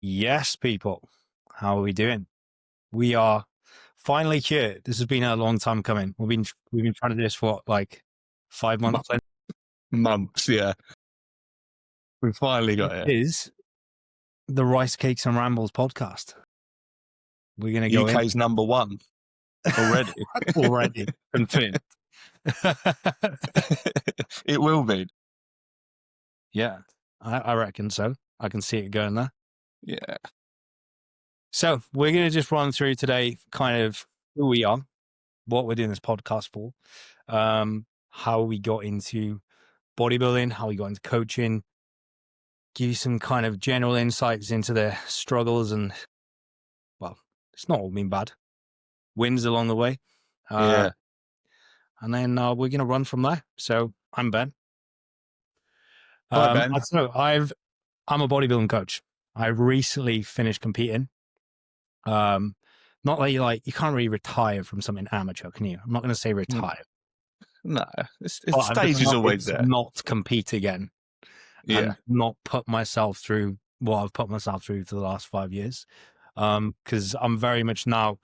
Yes, people. How are we doing? We are finally here. This has been a long time coming. We've been trying to do this for like 5 months. Months, yeah. We finally got It it. is the Rice Cakes and Rambles podcast. We're going to go in UK's number one already. already. Confirmed. It will be. Yeah, I reckon so. I can see it going there. Yeah. So we're going to just run through today kind of who we are, what we're doing this podcast for, how we got into bodybuilding, how we got into coaching, give you some kind of general insights into the struggles and, well, it's not all been bad. Wins along the way. Yeah. And then we're going to run from there. So I'm Ben. Hi, Ben. I'm a bodybuilding coach. I recently finished competing. Not like you can't really retire from something amateur, can you? I'm not going to say retire. No, it's stage is always there. Not compete again. Yeah. And not put myself through what I've put myself through for the last 5 years. Because I'm very much now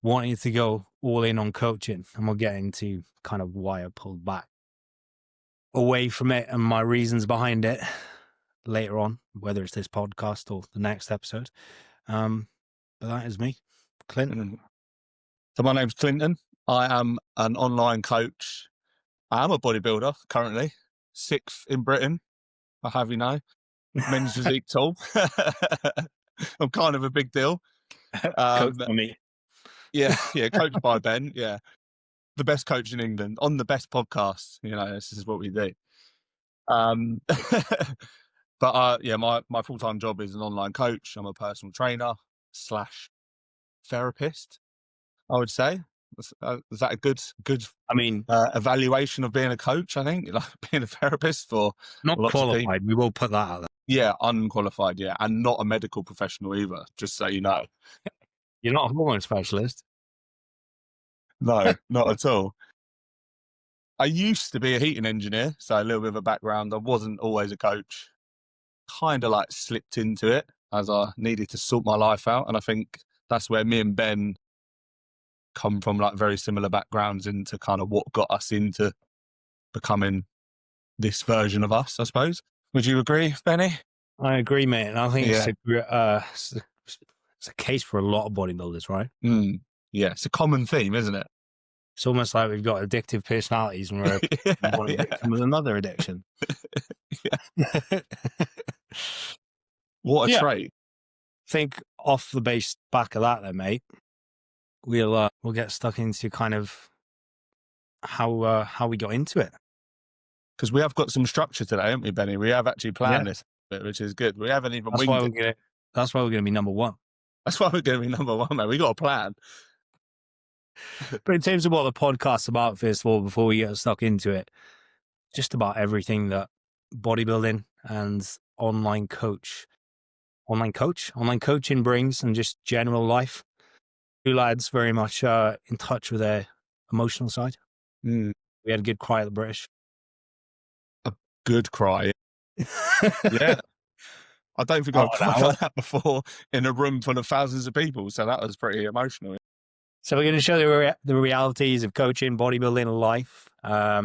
wanting to go all in on coaching, and we'll get into kind of why I pulled back away from it and my reasons behind it later on, whether it's this podcast or the next episode. But that is me, Clint. So my name's Clinton. I am an online coach. I am a bodybuilder currently, 6th in Britain. I have you know, men's physique tall. I'm kind of a big deal. Coach for me. Yeah, coached by Ben. Yeah, the best coach in England on the best podcast. You know, this is what we do. But my full-time job is an online coach. I'm a personal trainer / therapist, I would say. Is that a good? I mean, evaluation of being a coach? I think like being a therapist for not qualified. We will put that out there. Yeah, unqualified. Yeah, and not a medical professional either. Just so you know, you're not a hormone specialist. No, not at all. I used to be a heating engineer, so a little bit of a background. I wasn't always a coach. Kind of like slipped into it as I needed to sort my life out, and I think that's where me and Ben come from, like very similar backgrounds into kind of what got us into becoming this version of us, I suppose. Would you agree, Benny? I agree, mate. And I think it's a case for a lot of bodybuilders, right? Yeah, it's a common theme, isn't it? It's almost like we've got addictive personalities and we're a victim of another addiction. What a trait. Think off the back of that then, mate, we'll get stuck into kind of how we got into it. Because we have got some structure today, haven't we, Benny? We have actually planned this bit, which is good. We haven't even winged it. That's why we're going to be number one. That's why we're going to be number one, man. We got a plan. But in terms of what the podcast's about, first of all, before we get stuck into it, just about everything that bodybuilding and online coaching brings, and just general life. Two lads very much in touch with their emotional side. We had a good cry at the British. A good cry. Yeah. I don't think I've cried like that before in a room full of thousands of people. So that was pretty emotional. So we're going to show the realities of coaching, bodybuilding, life. I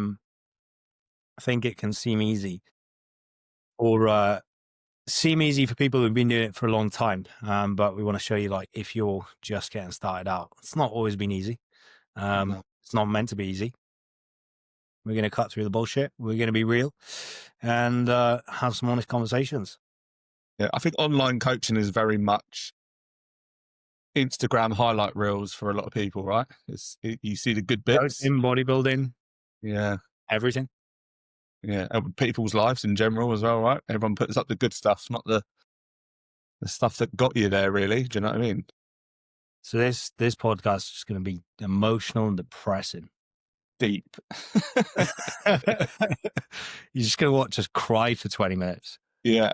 think it can seem easy, or seem easy for people who've been doing it for a long time. But we want to show you, like, if you're just getting started out, it's not always been easy. It's not meant to be easy. We're going to cut through the bullshit. We're going to be real and have some honest conversations. Yeah, I think online coaching is very much Instagram highlight reels for a lot of people, right? You see the good bits in bodybuilding. Yeah. Everything. Yeah. People's lives in general as well, right? Everyone puts up the good stuff, not the stuff that got you there, really. Do you know what I mean? So this podcast is just going to be emotional and depressing. Deep. You're just going to watch us cry for 20 minutes. Yeah.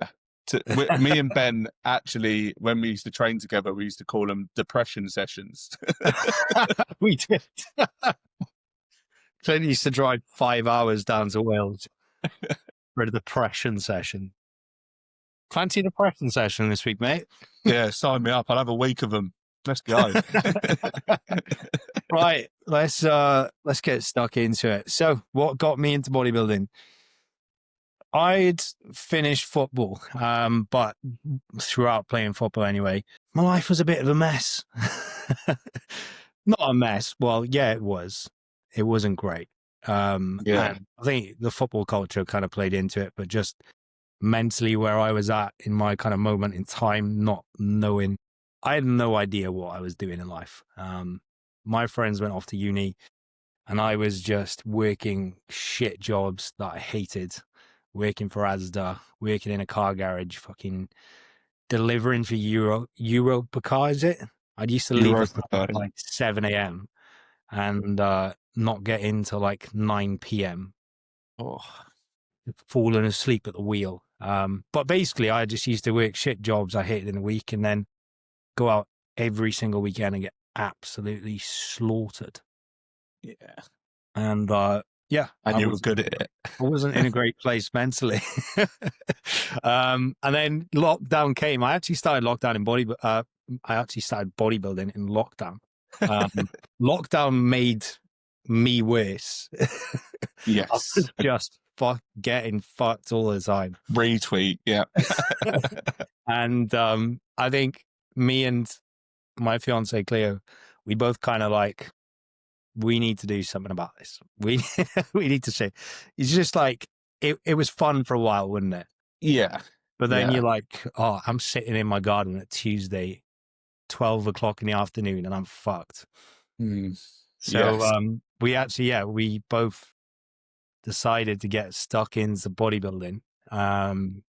Me and Ben, actually, when we used to train together, we used to call them depression sessions. We did. Clint used to drive 5 hours down to Wales for a depression session. Fancy depression session this week, mate? Yeah, sign me up. I'll have a week of them. Let's go. Right, let's get stuck into it. So, what got me into bodybuilding? I'd finished football, but throughout playing football anyway, my life was a bit of a mess. Not a mess. Well, yeah, it was. It wasn't great. Yeah. And I think the football culture kind of played into it, but just mentally where I was at in my kind of moment in time, not knowing, I had no idea what I was doing in life. My friends went off to uni and I was just working shit jobs that I hated, working for Asda, working in a car garage, fucking delivering for Euro per car, is it? I used to leave at like 7 a.m. and not get in till like 9 p.m. Oh, falling asleep at the wheel. But basically, I just used to work shit jobs I hated in a week and then go out every single weekend and get absolutely slaughtered. yeah. And yeah, And you were good at it. I wasn't in a great place mentally. And then lockdown came. I actually started bodybuilding in lockdown. Lockdown made me worse. Yes. I was just getting fucked all the time. Retweet, yeah. And I think me and my fiance Cleo, we both kind of like, we need to do something about this. We need to say, it's just like, it was fun for a while, wouldn't it? Yeah. But then Yeah. you're like, oh, I'm sitting in my garden at Tuesday, 12 o'clock in the afternoon, and I'm fucked. So Yes. we both decided to get stuck into bodybuilding. And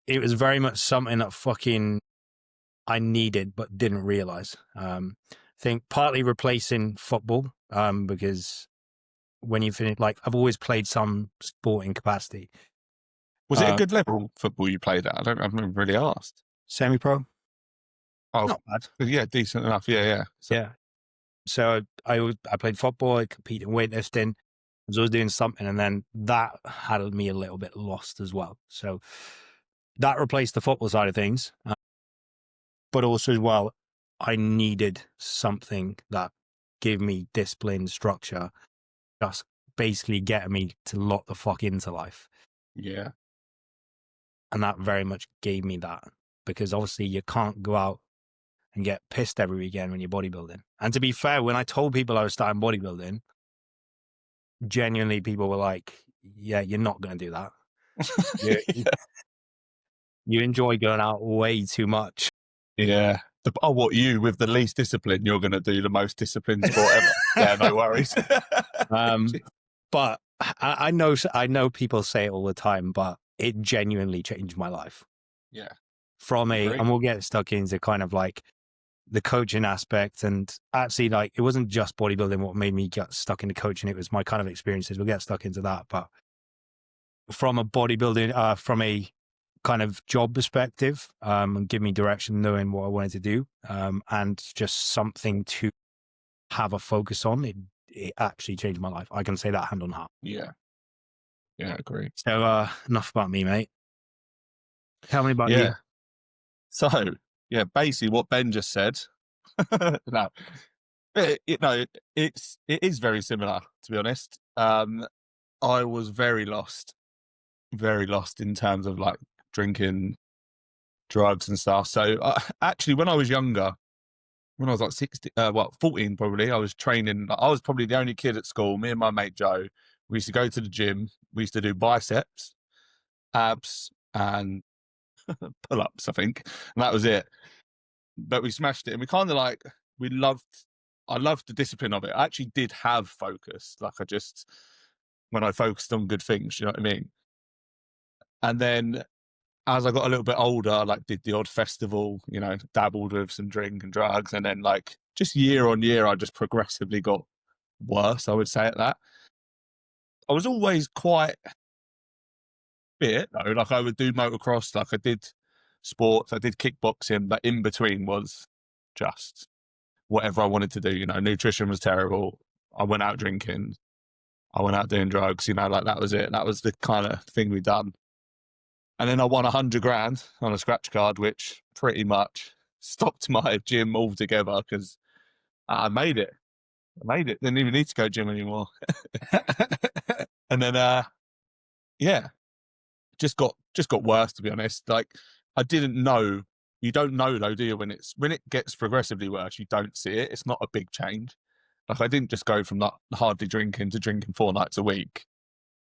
it was very much something that fucking I needed but didn't realize. I think partly replacing football, because when you finish, like I've always played some sporting capacity. Was it a good level football you played at? I've never really asked. Semi-pro? Oh, Not bad. yeah, decent enough. Yeah. Yeah. So I played football, I competed in weightlifting, I was always doing something, and then that had me a little bit lost as well. So that replaced the football side of things. But also as well, I needed something that gave me discipline, structure, just basically getting me to lock the fuck into life. Yeah. And that very much gave me that, because obviously you can't go out and get pissed every weekend when you're bodybuilding. And to be fair, when I told people I was starting bodybuilding, genuinely people were like, yeah, you're not going to do that. You enjoy going out way too much. Yeah. What you with the least discipline, you're going to do the most disciplined sport ever. Yeah, no worries. But I know people say it all the time, but it genuinely changed my life. Yeah. And we'll get stuck into kind of like the coaching aspect, and actually like it wasn't just bodybuilding what made me get stuck into coaching, it was my kind of experiences. We'll get stuck into that, but from a bodybuilding, from a kind of job perspective, and give me direction, knowing what I wanted to do, and just something to have a focus on, it actually changed my life. I can say that hand on heart. Yeah, I agree. So enough about me, mate. Tell me about you. So yeah, basically what Ben just said. No, it is very similar, to be honest. I was very lost in terms of like drinking, drugs and stuff. So actually, when I was younger, when I was like 14 probably, I was training. I was probably the only kid at school. Me and my mate Joe, we used to go to the gym. We used to do biceps, abs, and pull-ups, I think, and that was it. But we smashed it, and we kind of like I loved the discipline of it. I actually did have focus. Like when I focused on good things, you know what I mean? And then as I got a little bit older, I like did the odd festival, you know, dabbled with some drink and drugs. And then like just year on year, I just progressively got worse, I would say at that. I was always quite fit though. Like I would do motocross, like I did sports, I did kickboxing, but in between was just whatever I wanted to do. You know, nutrition was terrible. I went out drinking. I went out doing drugs, you know, like that was it. That was the kind of thing we done. And then I won 100 grand on a scratch card, which pretty much stopped my gym altogether because I made it. I made it. Didn't even need to go gym anymore. And then, yeah, just got worse, to be honest. Like, I didn't know. You don't know though, do you? When it gets progressively worse, you don't see it. It's not a big change. Like, I didn't just go from not hardly drinking to drinking 4 nights a week.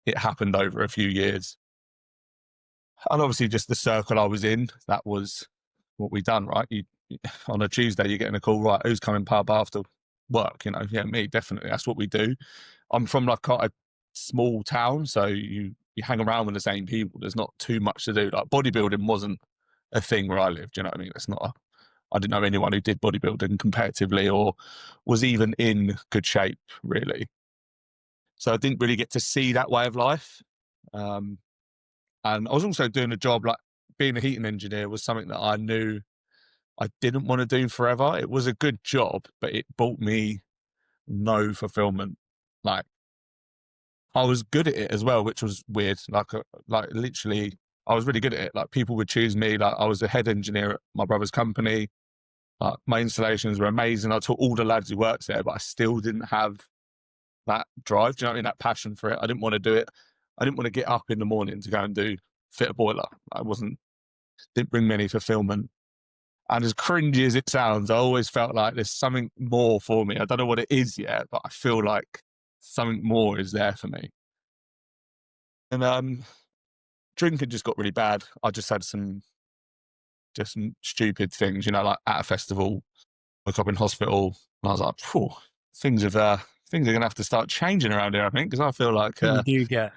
It happened over a few years. And obviously just the circle I was in, that was what we done, right? On a Tuesday, you're getting a call, right, who's coming pub after work? Yeah, me, definitely. That's what we do. I'm from like quite a small town, so you hang around with the same people. There's not too much to do. Like, bodybuilding wasn't a thing where I lived, you know what I mean? I didn't know anyone who did bodybuilding comparatively or was even in good shape, really. So I didn't really get to see that way of life. And I was also doing a job, like being a heating engineer was something that I knew I didn't want to do forever. It was a good job, but it brought me no fulfillment. Like, I was good at it as well, which was weird. Like literally, I was really good at it. Like, people would choose me. Like, I was the head engineer at my brother's company. Like, my installations were amazing. I taught all the lads who worked there, but I still didn't have that drive. Do you know what I mean? That passion for it. I didn't want to do it. I didn't want to get up in the morning to go and fit a boiler. Didn't bring me any fulfillment. And as cringy as it sounds, I always felt like there's something more for me. I don't know what it is yet, but I feel like something more is there for me. And drinking just got really bad. I just had some stupid things, like at a festival, woke up in hospital, and I was like, "Phew, things are going to have to start changing around here, I think," because I feel like, You do get.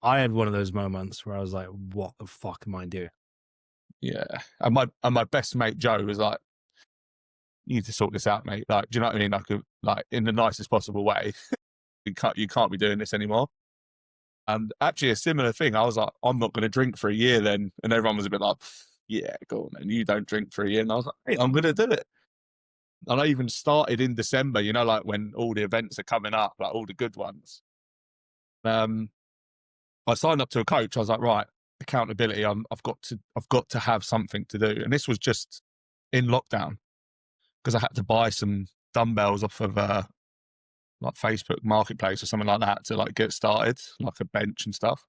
I had one of those moments where I was like, "What the fuck am I doing?" yeah. And my best mate Joe was like, "You need to sort this out, mate. Like, do you know what I mean? Like in the nicest possible way. You can't be doing this anymore." And actually, a similar thing, I was like, "I'm not going to drink for a year then," and everyone was a bit like, "Yeah, go on, then. You don't drink for a year." And I was like, "Hey, I'm going to do it." And I even started in December, like when all the events are coming up, like all the good ones. Um, I signed up to a coach. I was like, right, accountability. I've got to have something to do. And this was just in lockdown because I had to buy some dumbbells off of like Facebook Marketplace or something like that to like get started, like a bench and stuff.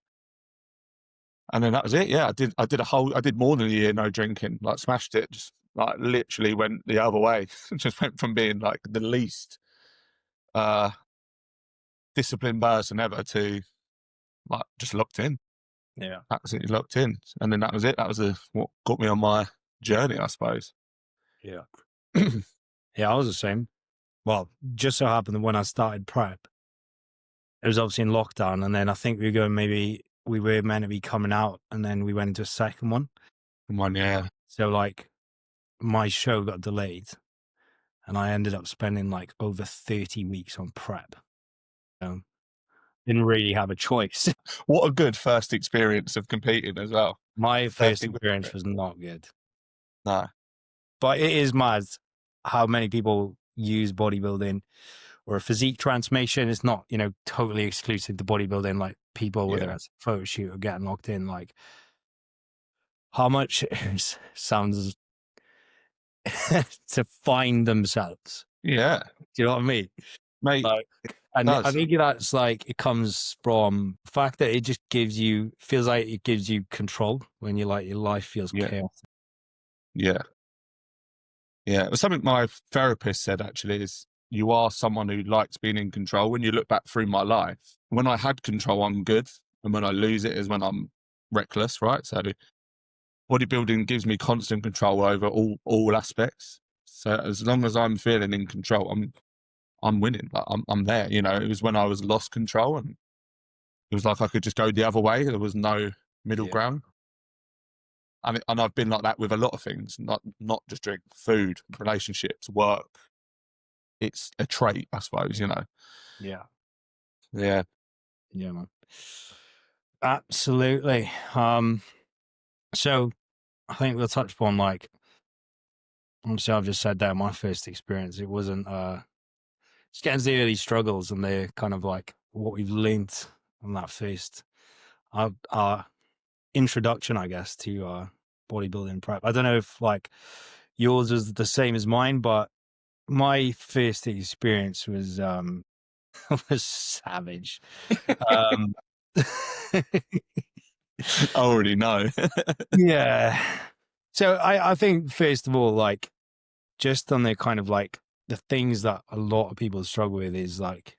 And then that was it. Yeah, I did more than a year no drinking. Like, smashed it. Just like literally went the other way. Just went from being like the least uh disciplined person ever to like just locked in. Yeah. Absolutely locked in. And then that was it. That was what got me on my journey, I suppose. Yeah. Yeah, I was the same. Well, just so happened that when I started prep, it was obviously in lockdown, and then I think we were meant to be coming out, and then we went into a second one. Yeah. So like my show got delayed, and I ended up spending like over 30 weeks on prep. Didn't really have a choice. What a good first experience of competing as well. My first 30 weeks. experience was not good, No. but it is mad how many people use bodybuilding or a physique transformation. It's not, totally exclusive to bodybuilding. Like, people, whether Yeah. it's a photo shoot or getting locked in, like how much it sounds to find themselves. Yeah. Do you know what I mean? Mate, Like, it and I does. think that's like, it comes from the fact that it just feels like it gives you control when you're like, your life feels Yeah. chaotic. Yeah. Yeah. It was something my therapist said, actually, is you are someone who likes being in control. When you look back through my life, when I had control, I'm good. And when I lose it is when I'm reckless, right? So bodybuilding gives me constant control over all aspects. So as long as I'm feeling in control, I'm winning. Like, I'm there. It was when I was lost control, and it was like I could just go the other way. There was no middle Yeah. ground. And I've been like that with a lot of things, not just drink, food, relationships, work. It's a trait, I suppose. Yeah. Yeah, Yeah, man. Absolutely. So I think we'll touch upon, like, obviously I've just said that my first experience, it wasn't just getting to the early struggles, and they're kind of like what we've learned on that first. introduction, I guess, to bodybuilding prep. I don't know if like yours is the same as mine, but my first experience was was savage. Um, I already know. yeah. So I think first of all, like just on the kind of like the things that a lot of people struggle with is like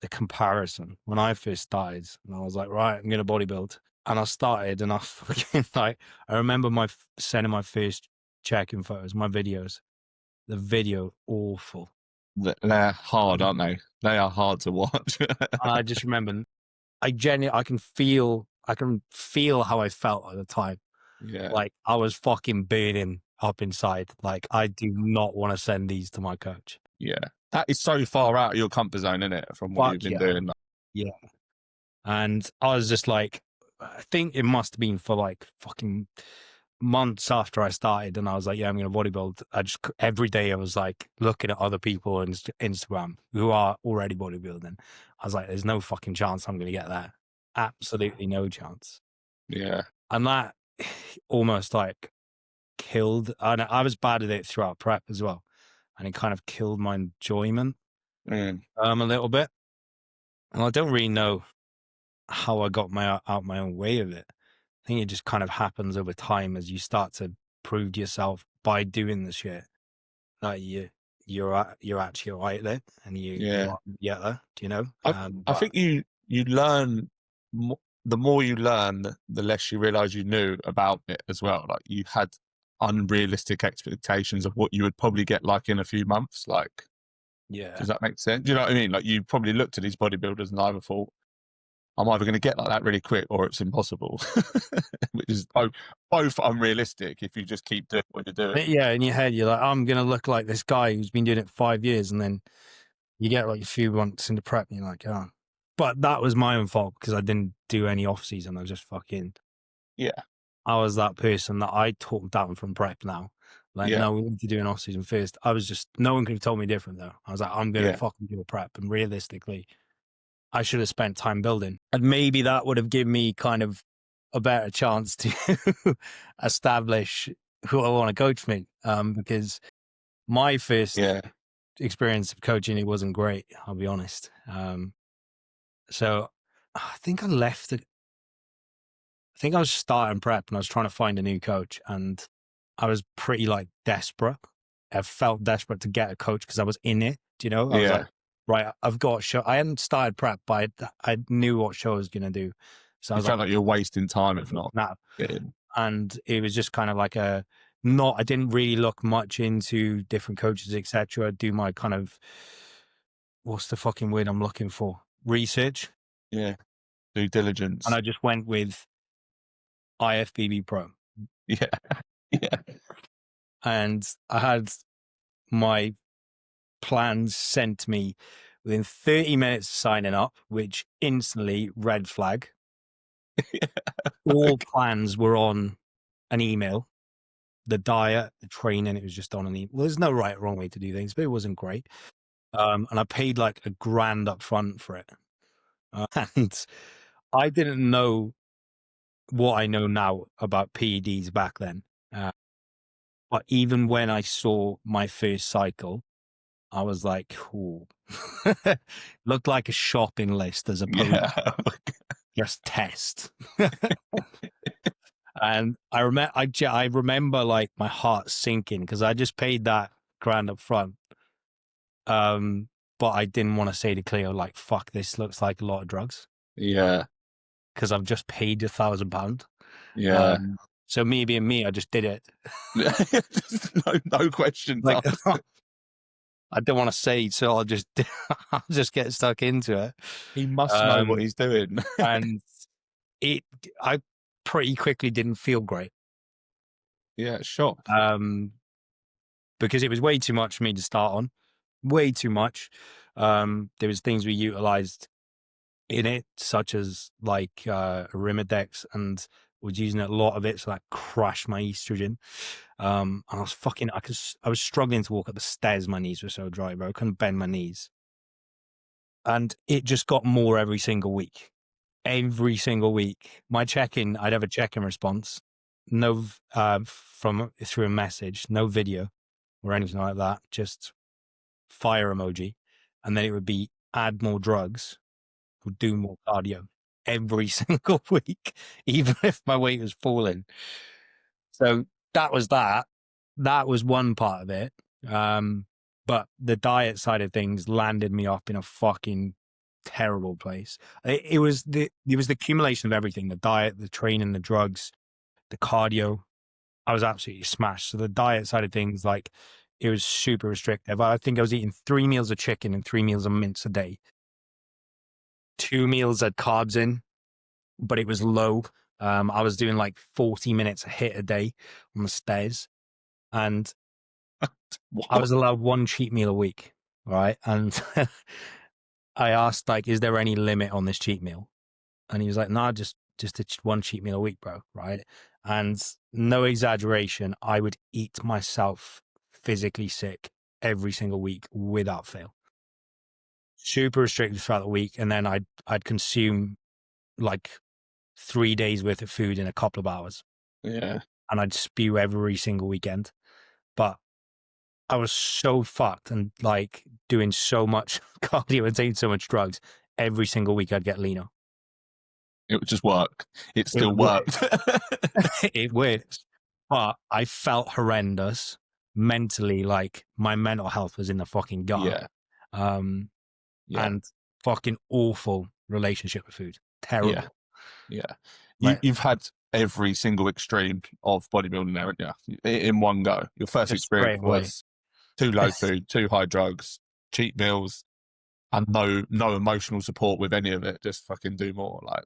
the comparison. When I first started, and I was like, right, I'm gonna bodybuild, and I started, and I fucking like I remember sending my first check-in photos, my videos. The video awful. They're hard, aren't they? They are hard to watch. I just remember I can feel how I felt at the time. Yeah, Like I was fucking burning up inside. Like I do not want to send these to my coach. yeah. That is so far out of your comfort zone, isn't it? From what you've Fuck been yeah. doing. Yeah. And I was just like, I think it must have been for like fucking months after I started, and I was like, yeah, I'm going to bodybuild. Every day I was like looking at other people on Instagram who are already bodybuilding. I was like, there's no fucking chance I'm going to get that. Absolutely no chance. Yeah. And that almost like killed, and I was bad at it throughout prep as well. And it kind of killed my enjoyment Mm. a little bit. And I don't really know how I got out my own way of it. I think it just kind of happens over time as you start to prove to yourself by doing the shit that you're actually right there, and you Yeah. are there. Do you know? I But think you learn the more you learn, the less you realize you knew about it as well. Like you had unrealistic expectations of what you would probably get like in a few months. Like, yeah, does that make sense? Do you know what I mean? Like you probably looked at these bodybuilders and either thought, I'm either going to get like that really quick or it's impossible, which is both unrealistic if you just keep doing what you're doing. but yeah, in your head you're like, I'm gonna look like this guy who's been doing it 5 years, and then you get like a few months into prep, and you're like, oh. But that was my own fault because I didn't do any off season. I was just fucking. Yeah. I was that person that I talked down from prep now. Like, Yeah. no, we need to do an off season first. I was just, no one could have told me different though. I was like, I'm going to Yeah. fucking do a prep. And realistically, I should have spent time building. And maybe that would have given me kind of a better chance to establish who I want to coach me. Because my first Yeah. experience of coaching, it wasn't great, I'll be honest. So I think I think I was starting prep and I was trying to find a new coach, and I was pretty like desperate. I felt desperate to get a coach because I was in it. Do you know? I was Yeah. like, right, I've got a show. I hadn't started prep, but I knew what show I was going to do. So I You was like, felt like you're wasting time if not. nah. Getting. And it was just kind of like I didn't really look much into different coaches, etc. Do my kind of, what's the fucking word I'm looking for? Research. Yeah. Due And diligence. I just went with IFBB Pro. Yeah. Yeah. And I had my plans sent to me within 30 minutes of signing up, which instantly red flag. All plans were on an email. The diet, the training, it was just on an email. Well, there's no right or wrong way to do things, but it wasn't great. And I paid like $1,000 up front for it. And I didn't know what I know now about PEDs back then. But even when I saw my first cycle, I was like, "Ooh." Looked like a shopping list as opposed Yeah. to just test. And I remember like my heart sinking because I just paid that grand up front. But I didn't want to say to Cleo, like, fuck, this looks like a lot of drugs Yeah. because I've just paid £1,000. Yeah. So me being me, I just did it. No questions Like, asked. I don't want to say, so I'll just get stuck into it. He must know what he's doing. And I pretty quickly didn't feel great. Yeah, shocked. Because it was way too much for me to start on, way too much. There was things we utilized in it, such as like Arimidex, and was using a lot of it, so that crashed my estrogen. And I was I was struggling to walk up the stairs. My knees were so dry, bro. I couldn't bend my knees. And it just got more every single week. every single week. My check-in, I'd have a check-in response, no, from through a message, no video or anything like that, just fire emoji, and then it would be add more drugs or do more cardio every single week, even if my weight was falling. So that was that. That was one part of it. But the diet side of things landed me up in a fucking terrible place. It was the accumulation of everything: the diet, the training, the drugs, the cardio. I was absolutely smashed. So the diet side of things, like, it was super restrictive. I think I was eating 3 meals of chicken and 3 meals of mince a day. 2 meals had carbs in, but it was low. I was doing like 40 minutes a hit a day on the stairs, and I What? was allowed 1 cheat meal a week, right? And I asked, like, is there any limit on this cheat meal? And he was like, nah, just 1 cheat meal a week, bro, right? And no exaggeration, I would eat myself physically sick every single week without fail. Super restricted throughout the week, and then I'd consume like 3 days worth of food in a couple of hours, Yeah. and I'd spew every single weekend. But I was so fucked and like doing so much cardio and taking so much drugs. Every single week I'd get leaner. It would just work. It It still would. worked. It worked, but I felt horrendous mentally. Like, my mental health was in the fucking gutter. Yeah. Um, Yeah. and fucking awful relationship with food. Terrible. Yeah. Like, You've had every single extreme of bodybuilding there, haven't you? In one go. Your first just straight experience away. was too low food, too high drugs, cheat meals, and no emotional support with any of it. Just fucking do more. Like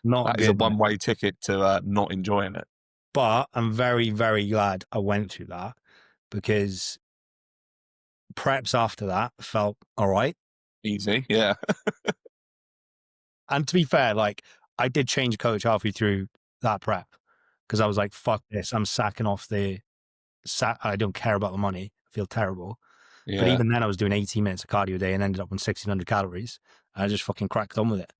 Not that is a good, mate. one-way ticket to not enjoying it. But I'm very, very glad I went through that, because preps after that felt all right. Easy. Yeah. And to be fair, like, I did change coach halfway through that prep, because I was like, fuck this. I'm sacking off I don't care about the money. I feel terrible. But Yeah. even then, I was doing 18 minutes of cardio a day and ended up on 1,600 calories. I just fucking cracked on with it.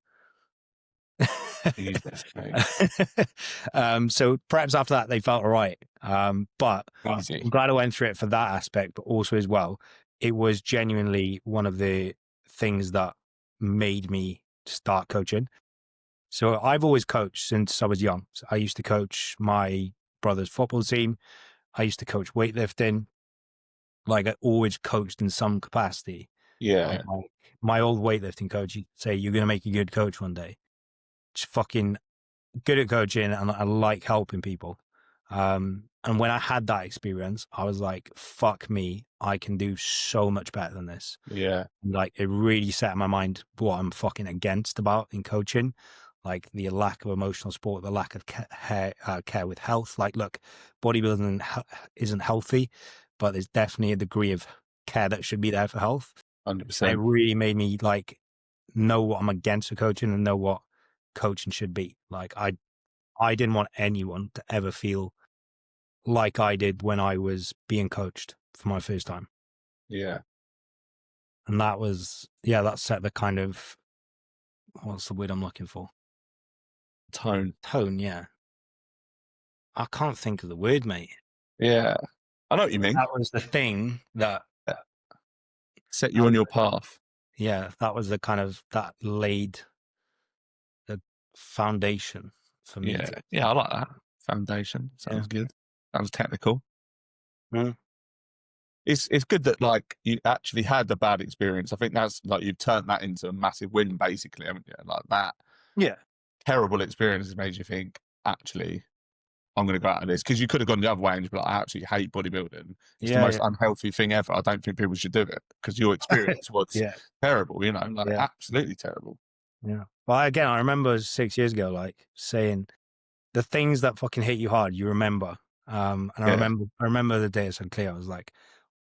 Jesus, mate. So perhaps after that, they felt all right. But Easy. I'm glad I went through it for that aspect, but also as well, it was genuinely one of the things that made me start coaching. So I've always coached since I was young. So I used to coach my brother's football team. I used to coach weightlifting. Like, I always coached in some capacity. Yeah. And my old weightlifting coach, he'd say, you're going to make a good coach one day. Just fucking good at coaching, and I like helping people. And when I had that experience, I was like, fuck me, I can do so much better than this. Yeah. Like, it really set in my mind what I'm fucking against about in coaching, like the lack of emotional support, the lack of care with health. Like, look, bodybuilding isn't healthy, but there's definitely a degree of care that should be there for health. And it 100%. really made me like know what I'm against for coaching and know what coaching should be. Like, I didn't want anyone to ever feel like I did when I was being coached for my first time. Yeah. And that was, yeah, that set the kind of, what's the word I'm looking for? Tone. Tone, yeah. I can't think of the word, mate. Yeah. I know what you mean. That was the thing that, Set you on your path. yeah, that was the kind of, that laid the foundation for me. Yeah. Yeah, I like that. Foundation. Sounds good. Sounds technical. Mm. It's good that, like, you actually had the bad experience. I think that's like, you've turned that into a massive win, basically, haven't you? Like, that Yeah. terrible experience has made you think, actually, I'm going to go out of this. Because you could have gone the other way and just be like, I absolutely hate bodybuilding. It's the most unhealthy thing ever. I don't think people should do it, because your experience was terrible, you know, like absolutely terrible. Yeah. Well, again, I remember 6 years ago, like, saying the things that fucking hit you hard, you remember. And I remember the day it said clear. I was like,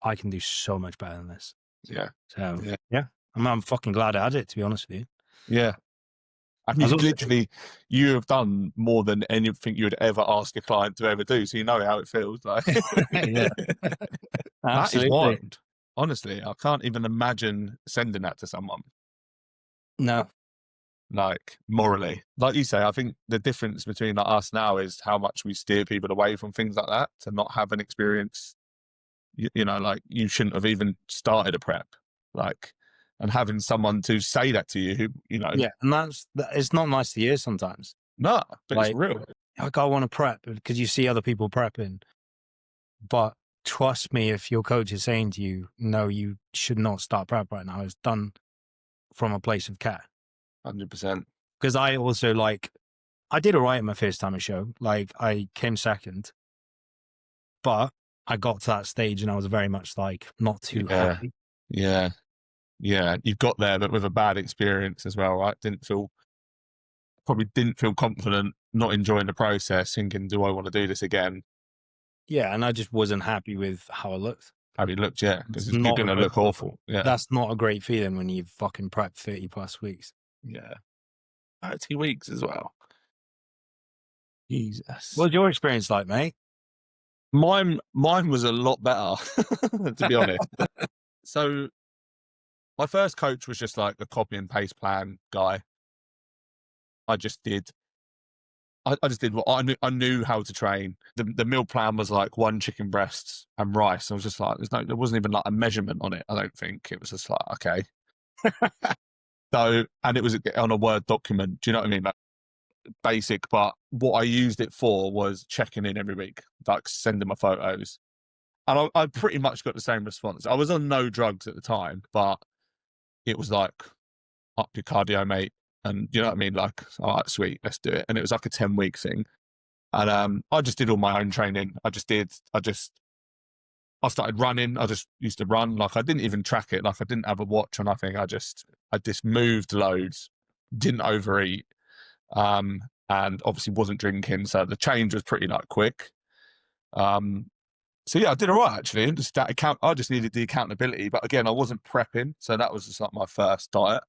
I can do so much better than this. Yeah. So yeah, I'm fucking glad I had it, to be honest with you. Yeah. And you have done more than anything you would ever ask a client to ever do. So you know how it feels like. Yeah. That is wild. Honestly, I can't even imagine sending that to someone. No. like morally. Like you say, I think the difference between like, us now is how much we steer people away from things like that to not have an experience. You know, like you shouldn't have even started a prep, like, and having someone to say that to you, who Yeah, and it's not nice to hear sometimes. no, but it's Like, real. like I want to prep because you see other people prepping, but trust me, if your coach is saying to you, no, you should not start prep right now, it's done from a place of care. 100%. Because I also I did all right in my first time at show. Like I came second, but I got to that stage and I was very much like not too Yeah, happy. yeah, yeah. You got there, but with a bad experience as well, right? Probably didn't feel confident, not enjoying the process, thinking, do I want to do this again? Yeah, and I just wasn't happy with how I looked. How you looked, yeah, It's because you're not going to look awful. Yeah, That's not a great feeling when you've fucking prepped 30+ weeks. yeah. 30 weeks as well. Jesus. What was your experience like, mate? Mine was a lot better, to be honest. So my first coach was just like a copy and paste plan guy. I just did. I just did what I knew how to train. The meal plan was like 1 chicken breast and rice. I was just like, there wasn't even like a measurement on it. I don't think it was just like, okay. So, and it was on a Word document. Do you know what I mean? Like basic, but what I used it for was checking in every week, like sending my photos. And I pretty much got the same response. I was on no drugs at the time, but it was like, up your cardio, mate. And you know what I mean? Like, all right, sweet, let's do it. And it was like a 10-week thing. And I just did all my own training. I started running. I just used to run. Like I didn't even track it. Like I didn't have a watch or nothing. I just moved loads, didn't overeat. And obviously wasn't drinking. So the change was pretty like quick. So yeah, I did all right actually. And I just needed the accountability. But again, I wasn't prepping. So that was just like my first diet.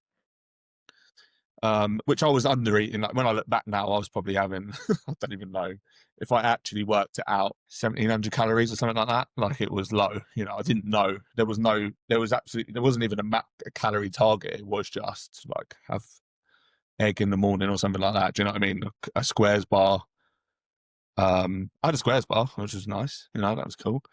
Which I was under eating. Like when I look back now, I was probably having, I don't even know if I actually worked it out, 1,700 calories or something like that. Like it was low, you know, I didn't know. There wasn't even a calorie target. It was just like have egg in the morning or something like that. Do you know what I mean? A squares bar. I had a squares bar, which was nice. You know, that was cool.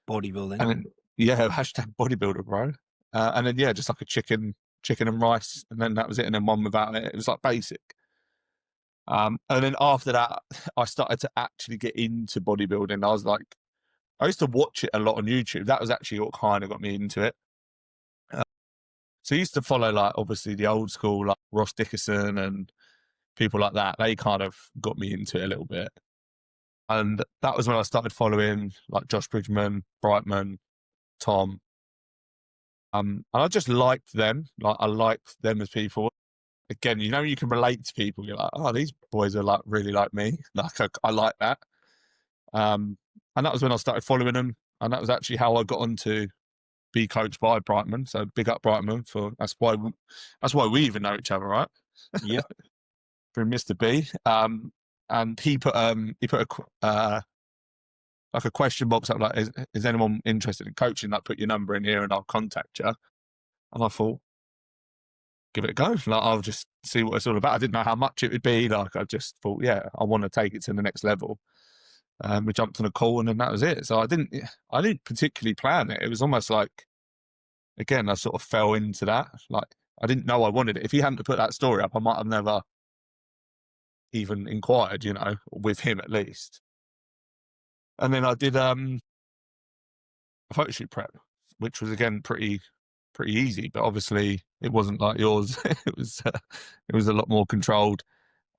Bodybuilding. And then, yeah, hashtag bodybuilder, bro. And then, yeah, just like a chicken and rice. And then that was it. And then one without it. It was like basic. And then after that, I started to actually get into bodybuilding. I used to watch it a lot on YouTube. That was actually what kind of got me into it. So I used to follow, like, obviously the old school, like Ross Dickerson and people like that. They kind of got me into it a little bit. And that was when I started following like Josh Bridgman, Brightman, Tom. And I just liked them. Like I liked them as people. Again, you know, you can relate to people. You're like, oh, these boys are like really like me. Like I like that. And that was when I started following them. And that was actually how I got on to be coached by Brightman. So big up Brightman that's why we even know each other, right? Yeah. From Mr. B. And he put like a question box up, like, is anyone interested in coaching? Like, put your number in here and I'll contact you. And I thought, give it a go. Like, I'll just see what it's all about. I didn't know how much it would be. Like, I just thought, yeah, I want to take it to the next level. We jumped on a call and then that was it. So I didn't particularly plan it. It was almost like, again, I sort of fell into that. Like, I didn't know I wanted it. If he hadn't put that story up, I might have never even inquired, you know, with him at least. And then I did a photo shoot prep, which was again pretty easy, but obviously it wasn't like yours. It was a lot more controlled,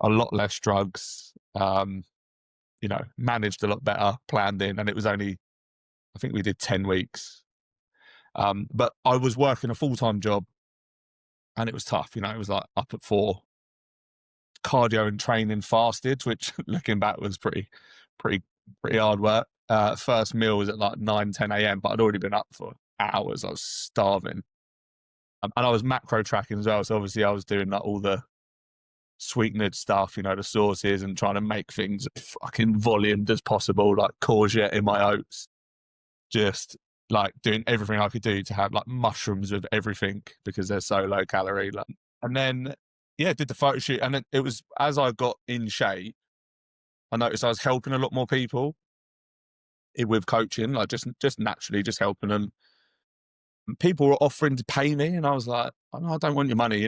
a lot less drugs, you know, managed a lot better, planned in, and it was only, I think we did 10 weeks. But I was working a full-time job and it was tough, you know, it was like up at 4, cardio and training fasted, which looking back was pretty hard work. First meal was at like 9-10 a.m, but I'd already been up for hours. I was starving. And I was macro tracking as well. So obviously I was doing like all the sweetened stuff, you know, the sauces, and trying to make things fucking volumed as possible, like courgette in my oats. Just like doing everything I could do to have like mushrooms with everything because they're so low calorie. Like, and then yeah, did the photo shoot, and it was as I got in shape, I noticed I was helping a lot more people with coaching, like just naturally, just helping them. And people were offering to pay me, and I was like, oh, no, I don't want your money.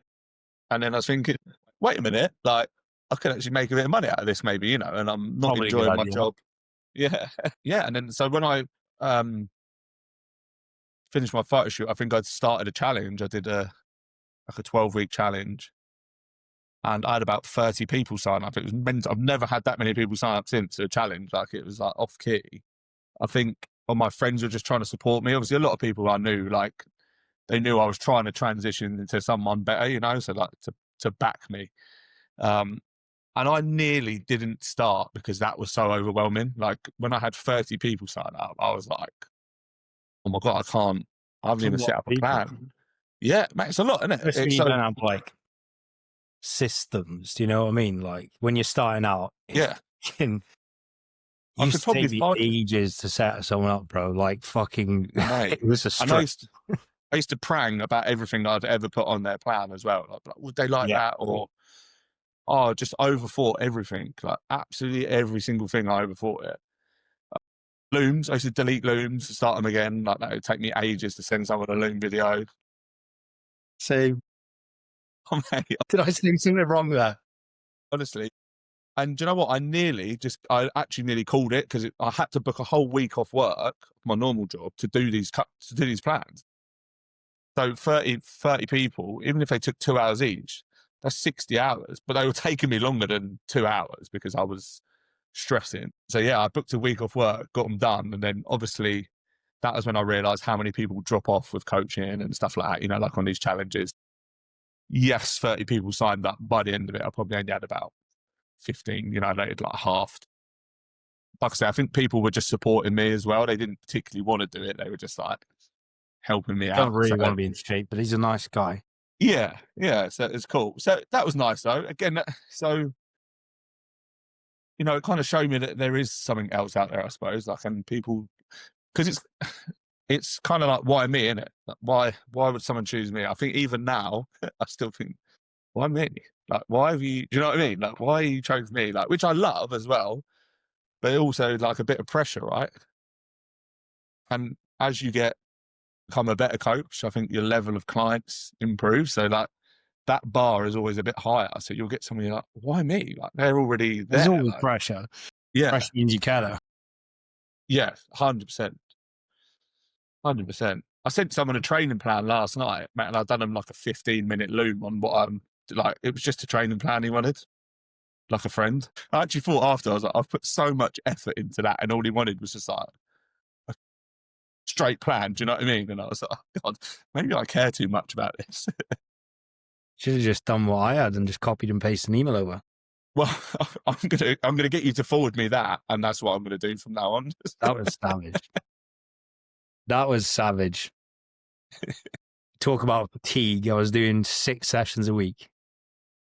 And then I was thinking, wait a minute, like I could actually make a bit of money out of this, maybe, you know, and I'm not Probably a good enjoying my idea. job. Yeah, yeah. And then so when I finished my photo shoot, I think I started a challenge. I did a 12-week challenge, and I had about 30 people sign up. It was mental. I've never had that many people sign up since a challenge. Like it was like off key. I think all my friends were just trying to support me. Obviously, a lot of people I knew, like they knew I was trying to transition into someone better, you know, so like to back me. Um, and I nearly didn't start because that was so overwhelming. Like when I had 30 people sign up, I was like, oh my God, I haven't It's a even lot set of up a people. plan. Yeah, mate, it's a lot, isn't it? Especially when It's you so, don't have like systems. Do you know what I mean? Like when you're starting out, it yeah, can I could used to probably take me find, ages to set someone up, bro. Like fucking, mate. it was a And I stress. used, I used to prang about everything I'd ever put on their plan as well. Like, would they like Yeah. that? Or, oh, just overthought everything. Like absolutely every single thing I overthought it. Looms, I used to delete looms, start them again. Like that would take me ages to send someone a loom video. So Oh, mate, did I say something wrong there? honestly. And do you know what? I actually nearly called it because I had to book a whole week off work, my normal job, to do these plans. So 30 people, even if they took 2 hours each, that's 60 hours. But they were taking me longer than 2 hours because I was stressing. So yeah, I booked a week off work, got them done, and then obviously that was when I realised how many people drop off with coaching and stuff like that. You know, like on these challenges. Yes, 30 people signed up. By the end of it, I probably only had about 15. You know, they had like half. Like I say, I think people were just supporting me as well. They didn't particularly want to do it. They were just like helping me Don't out. really So want to be in shape, but he's a nice guy. yeah, yeah. So it's cool. So that was nice though. Again, so you know, it kind of showed me that there is something else out there, I suppose. Like, and people, because it's kind of like why me, innit? Like, why would someone choose me? I think even now, I still think why me? Like, why have you? Do you know what I mean? Like, why you chose me? Like, which I love as well, but also like a bit of pressure, right? And as you become a better coach, I think your level of clients improves. So like that bar is always a bit higher. So you'll get somebody like, why me? Like they're already There's there. always Like, pressure. yeah, Pressure means you care. yeah, 100%. 100%. I sent someone a training plan last night, Matt, and I'd done him like a 15-minute loom on what I'm like. It was just a training plan he wanted, like a friend. I actually thought after, I was like, I've put so much effort into that, and all he wanted was just like a straight plan. Do you know what I mean? And I was like, oh, God, maybe I care too much about this. Should have just done what I had and just copied and pasted an email over. Well, I'm gonna get you to forward me that, and that's what I'm gonna do from now on. That was savage. That was savage. Talk about fatigue. I was doing 6 sessions a week.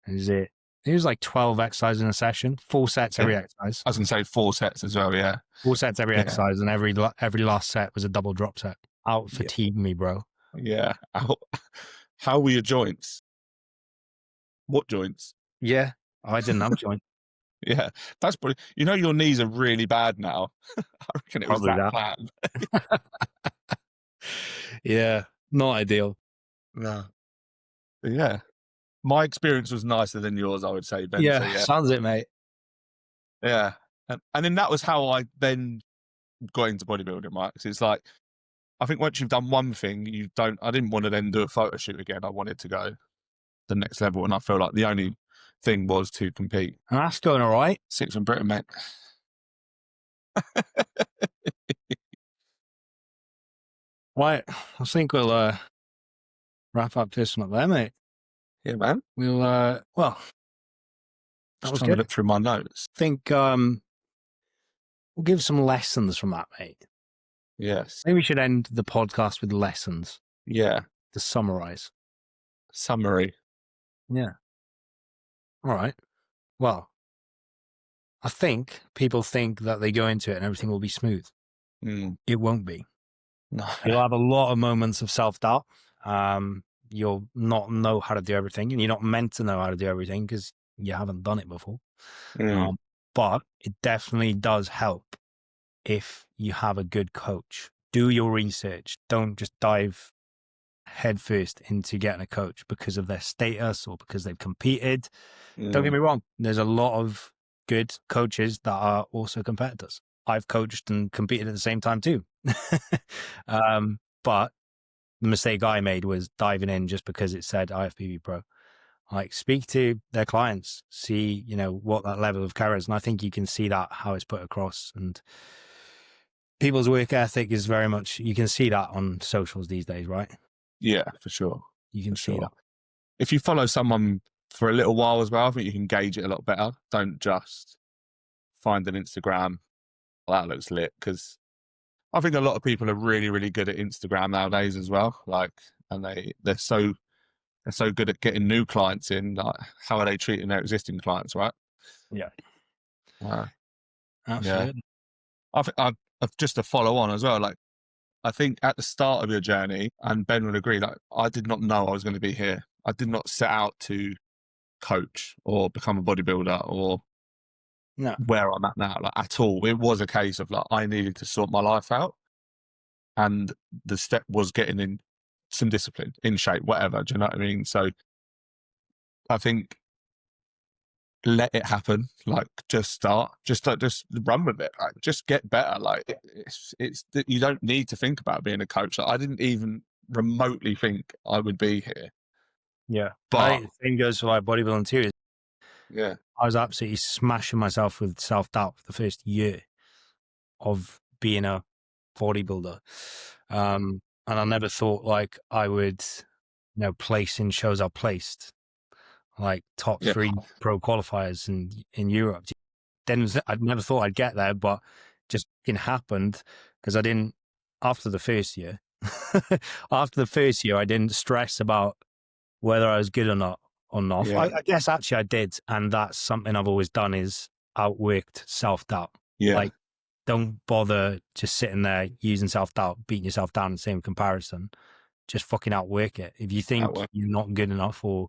Is it? It was like 12 exercises in a session, 4 sets every Yeah. exercise. I was gonna say 4 sets as well. Yeah, 4 sets every Yeah. exercise, and every last set was a double drop set. Out Yeah. fatigued me, bro. yeah. How were your joints? What joints? Yeah, I didn't have a joint. Yeah, that's probably. You know, your knees are really bad now. I reckon it was Probably that that. plan. Yeah, not ideal. No. But yeah, my experience was nicer than yours, I would say, Ben. So Yeah, yeah, sounds it, mate. yeah, and then that was how I then got into bodybuilding, right? Because it's like I think once you've done one thing, you don't. I didn't want to then do a photo shoot again. I wanted to go the next level, and I felt like the only thing was to compete. And that's going all right. 6th in Britain, mate. Right, I think we'll wrap up this one up there, mate. Yeah, man. We'll well, that Just was trying to good. look through my notes. I think we'll give some lessons from that, mate. Yes. Maybe we should end the podcast with lessons Yeah. to summarize. Summary. Yeah. All right. Well, I think people think that they go into it and everything will be smooth. Mm. It won't be. No. You'll have a lot of moments of self-doubt. you'll not know how to do everything, and you're not meant to know how to do everything because you haven't done it before. Mm. But it definitely does help if you have a good coach. Do your research. Don't just dive headfirst into getting a coach because of their status or because they've competed. Don't get me wrong. There's a lot of good coaches that are also competitors. I've coached and competed at the same time too. But the mistake I made was diving in just because it said IFBB Pro. Like, speak to their clients, see, what that level of care is. And I think you can see that, how it's put across. And people's work ethic is very much, you can see that on socials these days, right? Yeah, for sure. You can see that. If you follow someone for a little while as well, I think you can gauge it a lot better. Don't just find an Instagram, that looks lit, because I think a lot of people are really, really good at Instagram nowadays as well. Like, and they're so good at getting new clients in. Like, how are they treating their existing clients, right? Yeah. Absolutely. Yeah. I've just to follow on as well. Like, I think at the start of your journey, and Ben would agree, like, I did not know I was going to be here. I did not set out to coach or become a bodybuilder or where I'm at now, like, at all. It was a case of, like, I needed to sort my life out, and the step was getting in some discipline, in shape, whatever. Do you know what I mean? So I think let it happen. Like, just run with it. Like, just get better. Like, it's you don't need to think about being a coach. Like, I didn't even remotely think I would be here. Yeah. But I think the same goes for like bodybuilding too. Yeah. I was absolutely smashing myself with self-doubt for the first year of being a bodybuilder. And I never thought like I would, place in shows I placed, like top 3 pro qualifiers in Europe. Then I never thought I'd get there, but just it happened because I didn't, after the first year, I didn't stress about whether I was good or not. Yeah. I guess actually I did. And that's something I've always done, is outworked self-doubt. Yeah. Like, don't bother just sitting there using self-doubt, beating yourself down in the same comparison. Just fucking outwork it. If you think you're not good enough or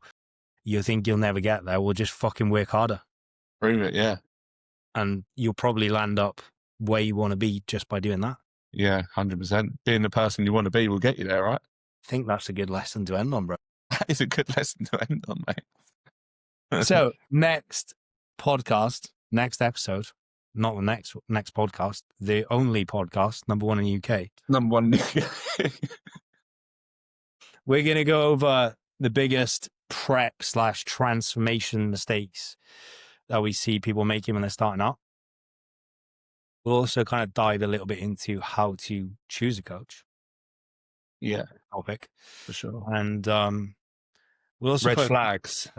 you think you'll never get there, well, just fucking work harder. Prove it, yeah. And you'll probably land up where you want to be just by doing that. Yeah, 100%. Being the person you want to be will get you there, right? I think that's a good lesson to end on, bro. That is a good lesson to end on, mate. So next episode, not the next podcast, the only podcast, number 1 in the UK. Number 1 in the UK. We're going to go over the biggest prep/transformation mistakes that we see people making when they're starting out. We'll also kind of dive a little bit into how to choose a coach. Yeah. Topic. For sure. And we'll also red flags.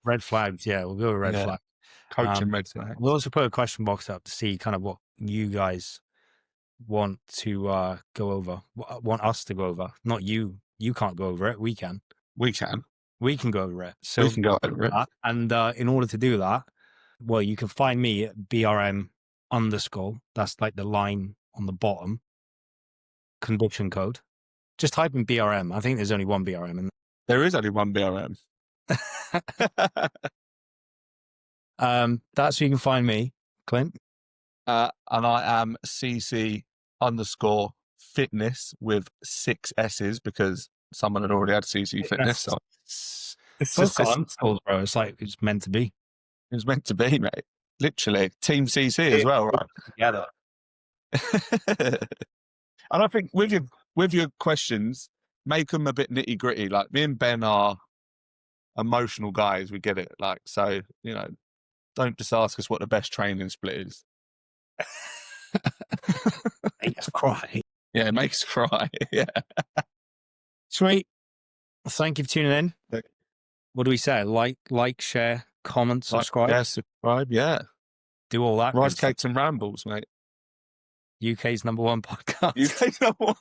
Red flags, yeah. We'll go with red flags. Coaching red flags. We'll also put a question box up to see kind of what you guys want to go over, want us to go over. Not you. You can't go over it. We can. We can. We can go over it. So we can go over it. And in order to do that, well, you can find me at BRM_. That's like the line on the bottom. Condition code. Just type in BRM. I think there's only one BRM. There is only one BRM. That's where you can find me, Clint. And I am CC_fitness with 6 S's because someone had already had CC fitness. So it's just bro. It's like it's meant to be. It was meant to be, mate. Literally. Team CC as well, right? Together. And I think with your questions, make them a bit nitty gritty. Like, me and Ben are emotional guys. We get it. Like, so, don't just ask us what the best training split is. Make us cry. Yeah, it makes us cry. Yeah. Sweet. Thank you for tuning in. What do we say? Like, share, comment, subscribe. Yeah, subscribe. Yeah. Do all that. Rice Cakes and Rambles, mate. UK's number 1 podcast. UK's number 1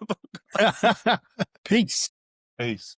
podcast. Peace. Peace.